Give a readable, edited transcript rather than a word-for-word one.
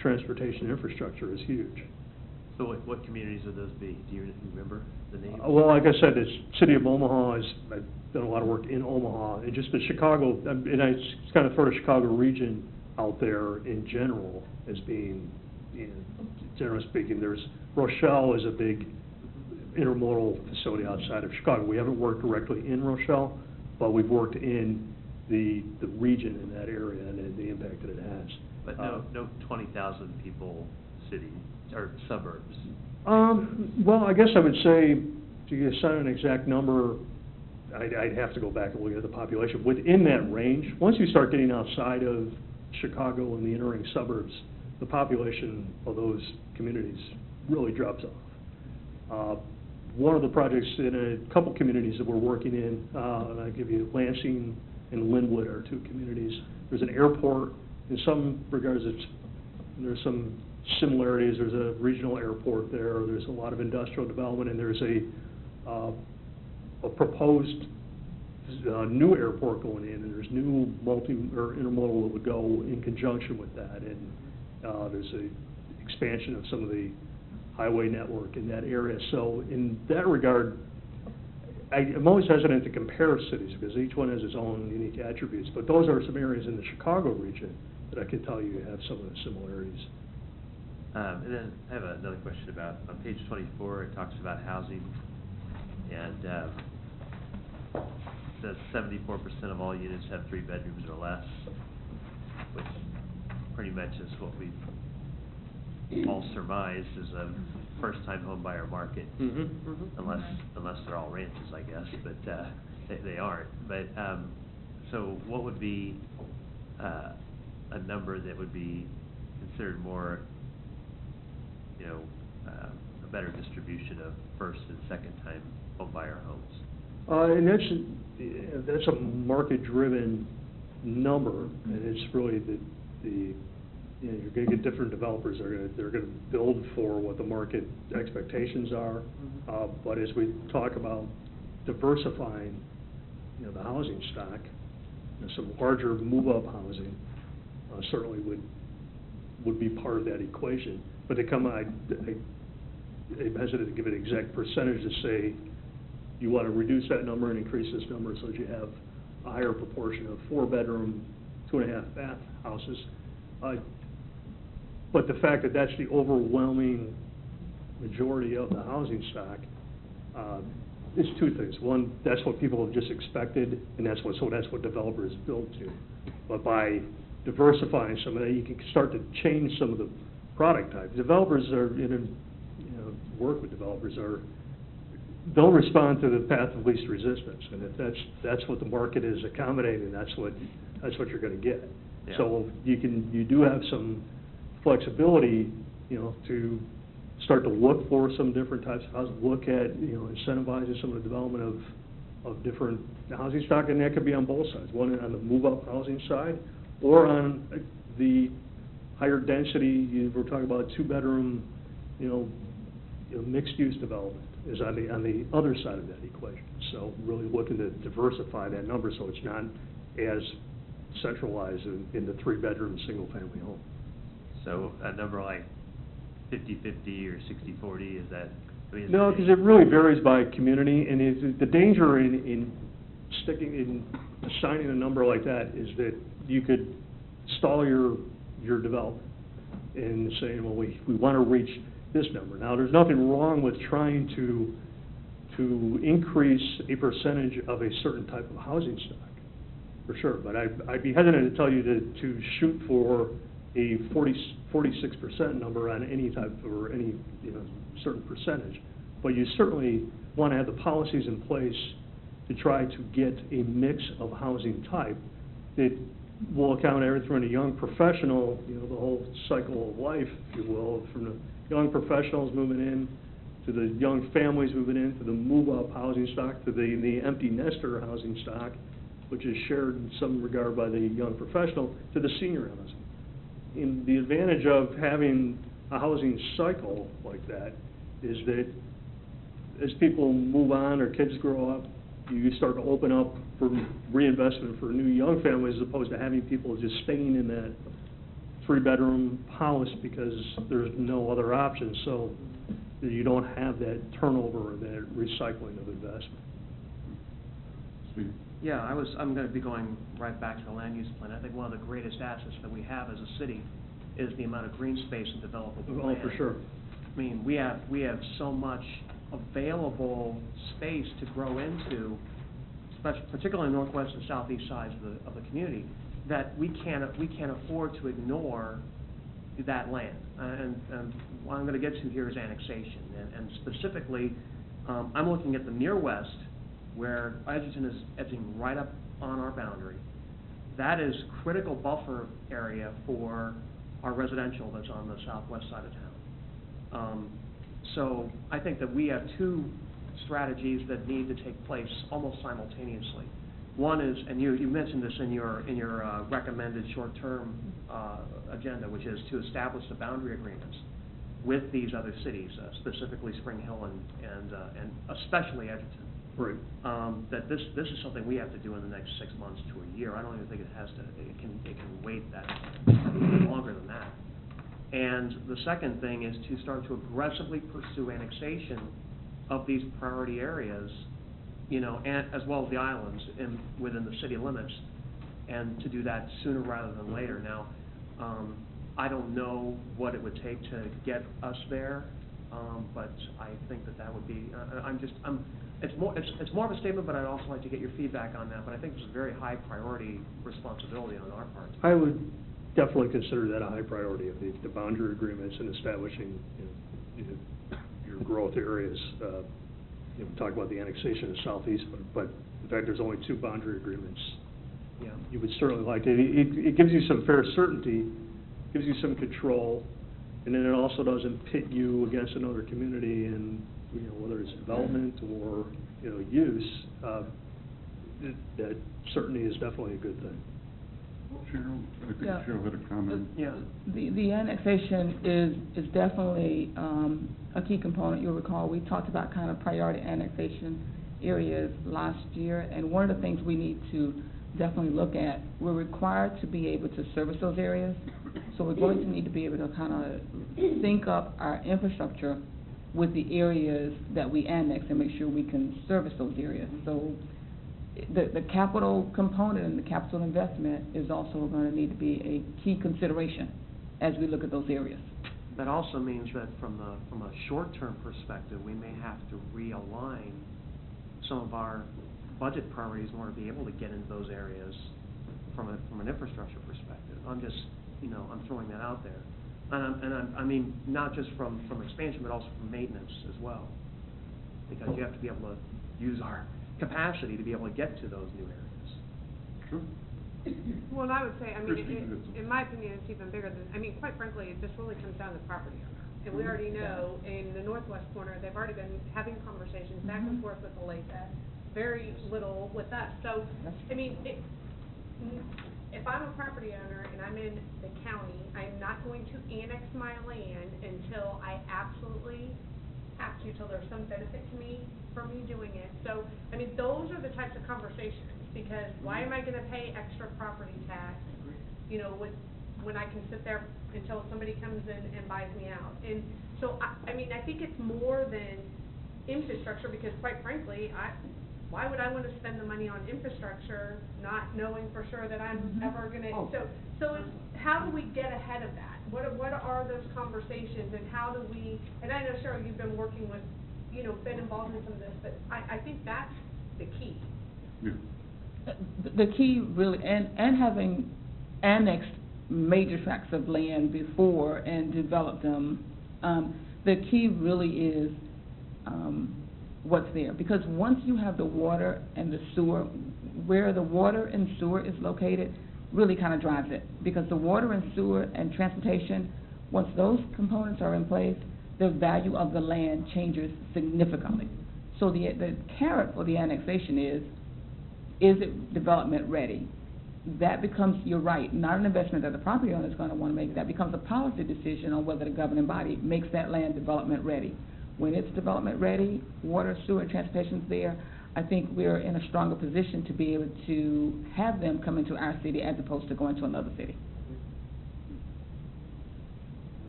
transportation infrastructure is huge. So what communities would those be? Do you remember the names? Well, like I said, the city of Omaha I've done a lot of work in Omaha, and just the Chicago, and I kind of throw the Chicago region out there in general as being, you know, generally speaking, Rochelle is a big intermodal facility outside of Chicago. We haven't worked directly in Rochelle, but we've worked in the region in that area and the impact that it has. But no 20,000 people city or suburbs. Well, I guess I would say, to assign an exact number, I'd have to go back and look at the population. Within that range, once you start getting outside of Chicago and the entering suburbs, the population of those communities really drops off. One of the projects in a couple communities that we're working in, and I'll give you Lansing and Linwood are two communities. There's an airport. In some regards, there's some similarities. There's a regional airport there. There's a lot of industrial development, and there's a proposed new airport going in, and there's new intermodal that would go in conjunction with that, and there's a expansion of some of the highway network in that area. So in that regard, I'm always hesitant to compare cities because each one has its own unique attributes, but those are some areas in the Chicago region that I can tell you have some of the similarities. And then I have another question about, on page 24, it talks about housing, and it says 74% of all units have 3 bedrooms or less, which pretty much is what we've all surmised is a first-time home buyer market, unless they're all ranches, I guess, but they aren't. But so what would be a number that would be considered more, you know, a better distribution of first and second-time home buyer homes? And that's a market-driven number, and it's really the you know, you're going to get different developers. They're going to build for what the market expectations are. But as we talk about diversifying, you know, the housing stock, you know, some larger move-up housing certainly would be part of that equation. But I'm hesitant to give an exact percentage to say you want to reduce that number and increase this number so that you have a higher proportion of 4-bedroom, 2.5-bath houses. But the fact that that's the overwhelming majority of the housing stock is two things. One, that's what people have just expected, and that's what developers build to. But by diversifying some of that, you can start to change some of the product types. Developers work with developers they'll respond to the path of least resistance, and if that's what the market is accommodating, that's what you're going to get. Yeah. So you do have some flexibility, you know, to start to look for some different types of housing, look at, you know, incentivizing some of the development of different housing stock, and that could be on both sides, one on the move-up housing side, or on the higher density. We're talking about 2-bedroom, you know, mixed-use development is on the other side of that equation. So really looking to diversify that number so it's not as centralized in the 3-bedroom single-family home. So a number like 50-50 or 60-40, is that? I mean, no, because it really varies by community, and the danger in assigning a number like that is that you could stall your development and saying, well, we want to reach this number. Now, there's nothing wrong with trying to increase a percentage of a certain type of housing stock, for sure. But I'd be hesitant to tell you to shoot for a 46% number on any type or any certain percentage. But you certainly want to have the policies in place to try to get a mix of housing type that will account everything from a young professional, the whole cycle of life, if you will, from the young professionals moving in, to the young families moving in, to the move-up housing stock, to the empty nester housing stock, which is shared in some regard by the young professional, to the senior housing. And the advantage of having a housing cycle like that is that as people move on or kids grow up, you start to open up for reinvestment for new young families as opposed to having people just staying in three-bedroom house because there's no other option, so you don't have that turnover, that recycling of investment. Steve? Yeah, I'm gonna be going right back to the land use plan. I think one of the greatest assets that we have as a city is the amount of green space and developable Oh, land. for sure. I mean, we have so much available space to grow into, particularly in northwest and southeast sides of the community, that we can't afford to ignore that land. And what I'm gonna get to here is annexation, and specifically, I'm looking at the near west, where Edgerton is edging right up on our boundary. That is critical buffer area for our residential that's on the southwest side of town. So I think that we have two strategies that need to take place almost simultaneously. One is, and you mentioned this in your recommended short-term agenda, which is to establish the boundary agreements with these other cities, specifically Spring Hill and especially Edgerton. Right. That this is something we have to do in the next 6 months to a year. I don't even think it can wait that longer than that. And the second thing is to start to aggressively pursue annexation of these priority areas, and as well as the islands within the city limits, and to do that sooner rather than later. Now, I don't know what it would take to get us there, but I think that would be. It's more of a statement, but I'd also like to get your feedback on that. But I think it's a very high priority responsibility on our part. I would definitely consider that a high priority of the boundary agreements and establishing your growth areas. Talk about the annexation of southeast, but in fact, there's only 2 boundary agreements. Yeah. You would certainly like to. It gives you some fair certainty, gives you some control, and then it also doesn't pit you against another community, and whether it's development or use. That certainty is definitely a good thing. Cheryl, I think Yeah. Cheryl had a comment. Yeah. The annexation is definitely a key component. You'll recall, we talked about kind of priority annexation areas last year, and one of the things we need to definitely look at, we're required to be able to service those areas, so we're going to need to be able to kind of sync up our infrastructure with the areas that we annex and make sure we can service those areas. So the capital component and the capital investment is also going to need to be a key consideration as we look at those areas. That also means that from a short-term perspective, we may have to realign some of our budget priorities in order to be able to get into those areas from an infrastructure perspective. I'm just, I'm throwing that out there. And I mean, not just from expansion, but also from maintenance as well. Because you have to be able to use our capacity to be able to get to those new areas. Sure. Well, and I would say, I mean, Christine, in my opinion, it's even bigger than, quite frankly, it just really comes down to the property owner. And we already know in the northwest corner, they've already been having conversations back and forth with the LAFED, very little with us. So, I mean, if I'm a property owner and I'm in the county, I'm not going to annex my land until I absolutely have to, till there's some benefit to me for me doing it. So, I mean, those are the types of conversations, because why am I gonna pay extra property tax, when I can sit there until somebody comes in and buys me out? And so, I mean, I think it's more than infrastructure, because quite frankly, why would I want to spend the money on infrastructure not knowing for sure that I'm ever gonna, so it's, how do we get ahead of that? What are those conversations, and how do we, and I know, Cheryl, you've been working with, been involved in some of this, but I think that's the key. Yeah. The key really, and having annexed major tracts of land before and developed them, the key really is what's there. Because once you have the water and the sewer, where the water and sewer is located really kind of drives it. Because the water and sewer and transportation, once those components are in place, the value of the land changes significantly. So the carrot for the annexation is it development ready? That becomes, you're right, not an investment that the property owner is going to want to make. That becomes a policy decision on whether the governing body makes that land development ready. When it's development ready, water, sewer, and transportation's there, I think we're in a stronger position to be able to have them come into our city as opposed to going to another city.